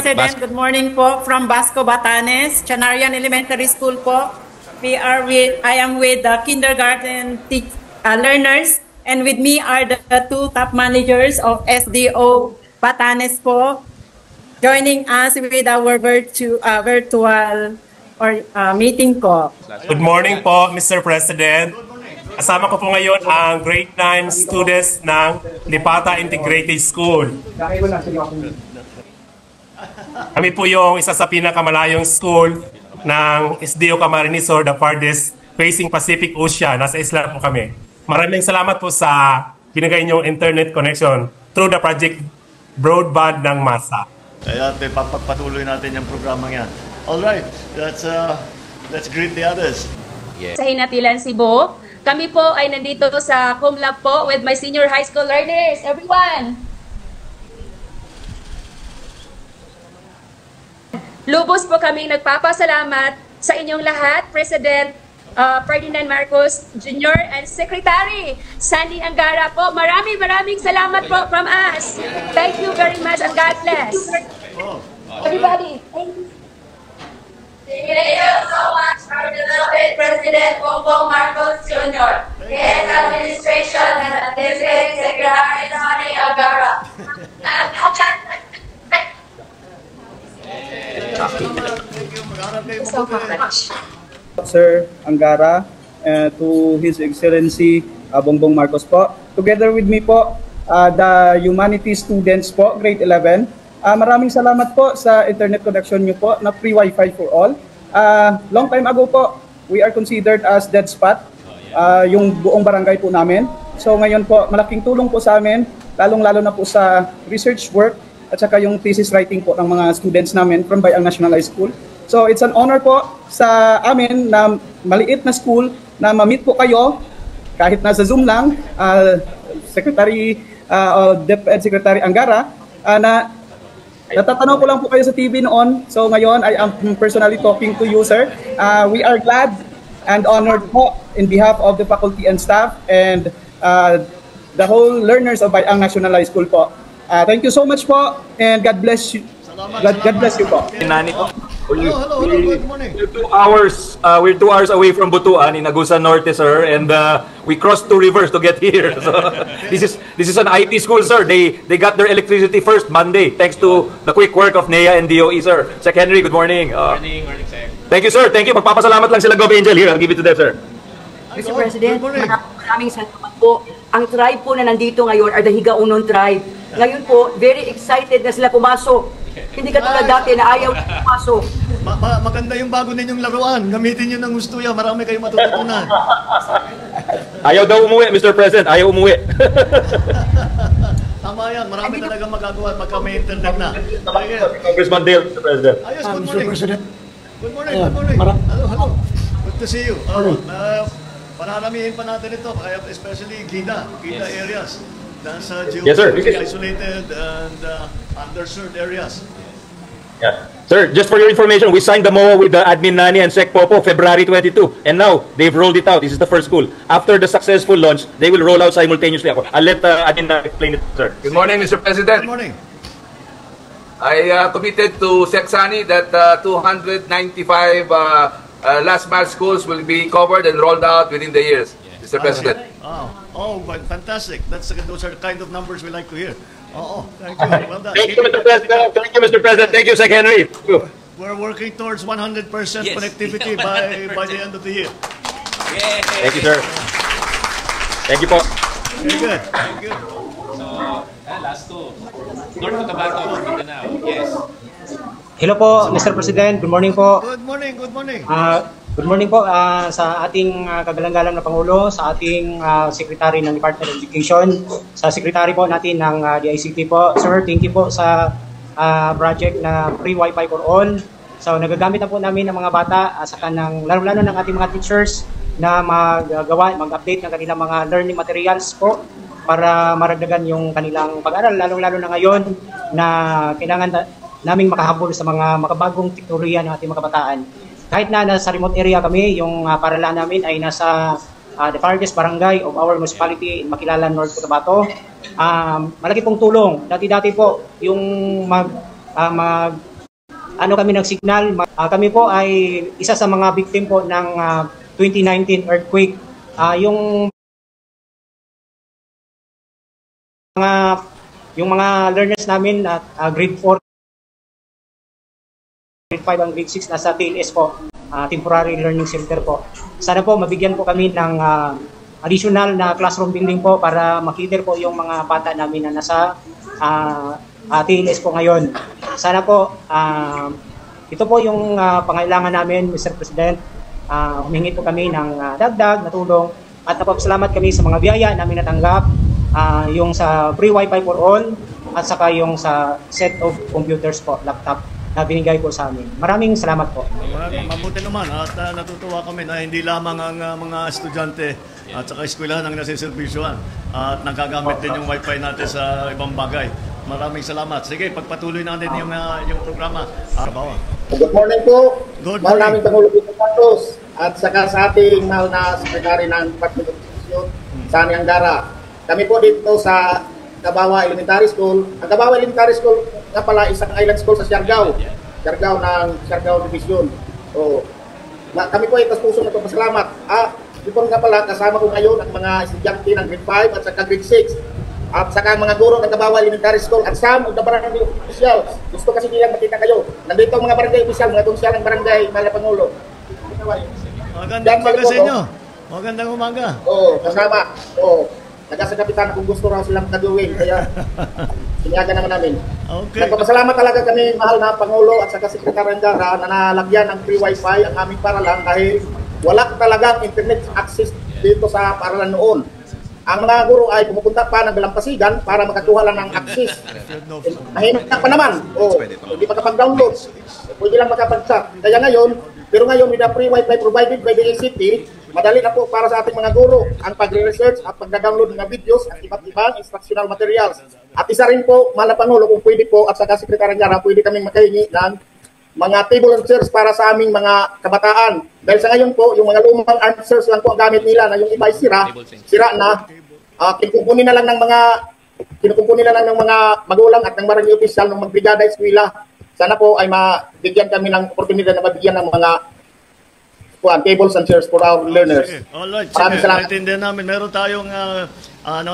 President. Good morning po from Basco, Batanes, Chanarian Elementary School po. I am with the kindergarten learners, and with me are the two top managers of SDO Batanes po, joining us with our virtual meeting po. Good morning po, Mr. President. Kasama ko po ngayon ang grade 9 students ng Lipata Integrated School. Kami po yung isa sa pinakamalayong school ng SDO Camarines Sur, the farthest facing Pacific Ocean. Nasa isla po kami. Maraming salamat po sa binigay niyong internet connection through the project Broadband ng MASA. Kaya papatuloy natin yung programa yan. Alright, let's greet the others. Yeah. Sa Hinatilan, Cebu. Kami po ay nandito sa Cum Lab po with my senior high school learners. Everyone! Lubos po kaming nagpapasalamat sa inyong lahat, President Ferdinand Marcos Jr. and Secretary Sandy Angara po. Maraming salamat po from us. Thank you very much and God bless. Everybody, thank you. Thank you so much for the beloved President Bongbong Marcos Jr. and administration and District Secretary Sandy Angara. So much. Sir Angara, to His Excellency Bongbong Marcos po. Together with me po, the humanities students po, grade 11. Maraming salamat po sa internet connection nyo po na free wifi for all. Long time ago po, we are considered as dead spot, yung buong barangay po namin. So ngayon po, malaking tulong po sa amin, lalong-lalo na po sa research work at saka yung thesis writing po ng mga students namin from Bayang National High School. So it's an honor po sa amin na maliit na school na ma-meet po kayo kahit nasa Zoom lang, DepEd Secretary Angara, na natatanaw ko lang po kayo sa TV noon. So ngayon, I am personally talking to you, sir. We are glad and honored po in behalf of the faculty and staff and the whole learners of Bayang National High School po. Thank you so much po and God bless you. God bless you po. Hello, good morning. We're 2 hours away from Butuan in Agusan Norte, sir, and we crossed 2 rivers to get here. So this is an IT school, sir. They got their electricity first Monday, thanks to the quick work of NEA and DOE, sir. Sec Henry, good morning. Morning, Sec. Thank you, sir. Thank you. Magpapasalamat lang sila Gov Angel here. I'll give it to them, sir. Mr. President, maraming salamat po. Ang tribe po na nandito ngayon are the Higaonon tribe. Ngayon po, very excited na sila pumasok. Hindi katulad dati na ayaw pumasok. Maganda yung bago ninyong laruan. Gamitin nyo ng gusto yan. Marami kayong matututunan. Ayaw daw umuwi, Mr. President. Ayaw umuwi. Tama yan. Marami talagang magagawa pagka may internet na. Congressman Dale, Mr. President. Ayos, good morning. Good morning, good morning. Hello. Good to see you. Pararamihin pa natin ito, especially Gida areas. Nasa geographically isolated and underserved areas. Yeah. Sir, just for your information, we signed the MOA with the Admin Nani and Sec Popo February 22, and now they've rolled it out. This is the first school. After the successful launch, they will roll out simultaneously. I'll let Admin Nani explain it, sir. Good morning, Mr. President. Good morning. I committed to Sec Sani that 295 last mile schools will be covered and rolled out within the years, Mr. President. Oh, fantastic. Those are the kind of numbers we like to hear. Thank you. Well done. Thank you, Mr. President. Thank you, Mr. President. Thank you, Sec Henry. We're working towards 100% connectivity by the end of the year. Yeah. Thank you, sir. Thank you po. Very good. Thank you. So, last two. North Cotabato, Mindanao. Yes. Hello po, Mr. President. Good morning po. Good morning, good morning. Good morning po sa ating kagalang-galang na Pangulo, sa ating Secretary ng Department of Education, sa Secretary po natin ng DICT po. Sir, thank you po sa project na Free Wi-Fi for All. So, nagagamit na po namin ng mga bata, saka lalo-lalo ng ating mga teachers na mag-update ng kanilang mga learning materials po para maragdagan yung kanilang pag-aaral, lalong-lalo na ngayon na kailangan naming makahabol sa mga makabagong teknolohiya ng ating mga kabataan. Kahit na nasa remote area kami, yung paralan namin ay nasa the farthest barangay of our municipality in Makilalan, North Cotabato. Malaki pong tulong. Dati-dati po, yung ano kami nagsignal. Kami po ay isa sa mga victim po ng 2019 earthquake. Yung mga learners namin at grade 4, grade 5 and grade 6 nasa TLS po, temporary learning center po. Sana po mabigyan po kami ng additional na classroom building po para makiter po yung mga bata namin na nasa TLS po ngayon. Sana po ito po yung pangailangan namin, Mr. President. Humingi po kami ng dagdag na tulong at napapasalamat kami sa mga biyaya namin natanggap, yung sa free wifi for all at saka yung sa set of computers po, laptop na binigay po sa amin. Maraming salamat po. Mabuti naman at natutuwa kami na hindi lamang ang mga estudyante at saka eskwelahan ang nasiservisyohan at nagagamit din yung wifi natin sa ibang bagay. Maraming salamat. Sige, pagpatuloy natin yung programa. Good morning po. Good morning. Mahal namin Pangulo Pito Santos at saka sa ating mahal na Sekretary ng Department of Education, Sani Angara. Kami po dito sa Cabawa Elementary School. Ang Cabawa Elementary School nga pala isang island school sa Siargao. Siargao ng Siargao Division. So, kami po ay puso na ito pasalamat. Ito nga pala kasama ko ngayon ang mga estudyante ng grade 5 at saka grade 6. At saka ang mga guro ng Cabawa Elementary School at some of the barangay officials. Gusto kasi nilang makita kayo. Nandito ang mga barangay official, mga konsyal ng barangay, Mahal na Pangulo. Magandang umaga sa inyo. Magandang umaga. Oo, kasama. Oo. Nagasa kapitan kung gusto raw silang kagawin, kaya siniaga naman namin. Okay. Nagpapasalamat talaga kami, mahal na Pangulo at saka Sekretary Angara na nalagyan ng free wifi ang aming paralan dahil wala talagang internet access dito sa paralan noon. Ang mga guro ay pumupunta pa ng Dalampasigan para makakuha lang ng access. Mahimik pa naman. Hindi makapag-download. Pwede lang makapag-chat. Kaya ngayon, pero ngayon with the free wifi provided by the ACT, madali na po para sa ating mga guro ang pagre-research at pagda-download ng videos at iba't ibang instructional materials. At isa rin po, Mahal na Pangulo, kung pwede po at saka Sekretary Angara, pwede kaming makahingi ng mga table and chairs para sa aming mga kabataan. Dahil sa ngayon po, yung mga lumang answers lang po ang gamit nila na yung iba ay sira na. Kinukumpuni na lang ng mga magulang at ng barangay official ng magbrigada eskwela. Sana po ay mabigyan kami ng oportunidad na mabigyan ng mga tables and chairs for our learners. Alright, sige. Naintindihan namin. Meron tayong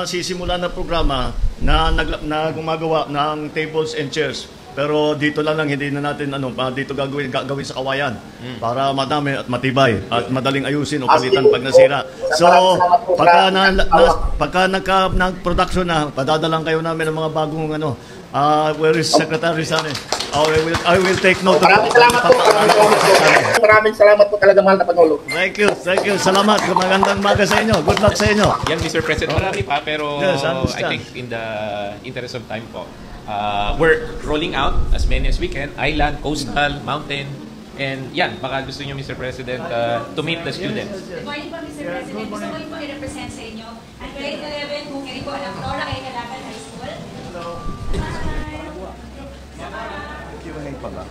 sisimula na programa na gumagawa ng tables and chairs. Pero dito lang hindi na natin dito gagawin sa Kawayan para madami at matibay at madaling ayusin o palitan pag nasira. So, pagka nag-production na, padadalang kayo namin ng mga bagong where is Secretary Sani? I will take note of it. Maraming salamat po talaga, Mahal na Pangulo. Thank you. Salamat. Magandang umaga sa inyo. Good luck sa inyo. Yan, Mr. President. Marami pa, pero yes, I think in the interest of time po, we're rolling out as many as we can, island, coastal, mountain, and yan, baka gusto nyo, Mr. President, to meet the students. Good morning po, Mr. President. Gusto ko po i-represent sa inyo ang grade 11 kung kayo po ang Flora ay Calaban High School. Hello. Q&A pala.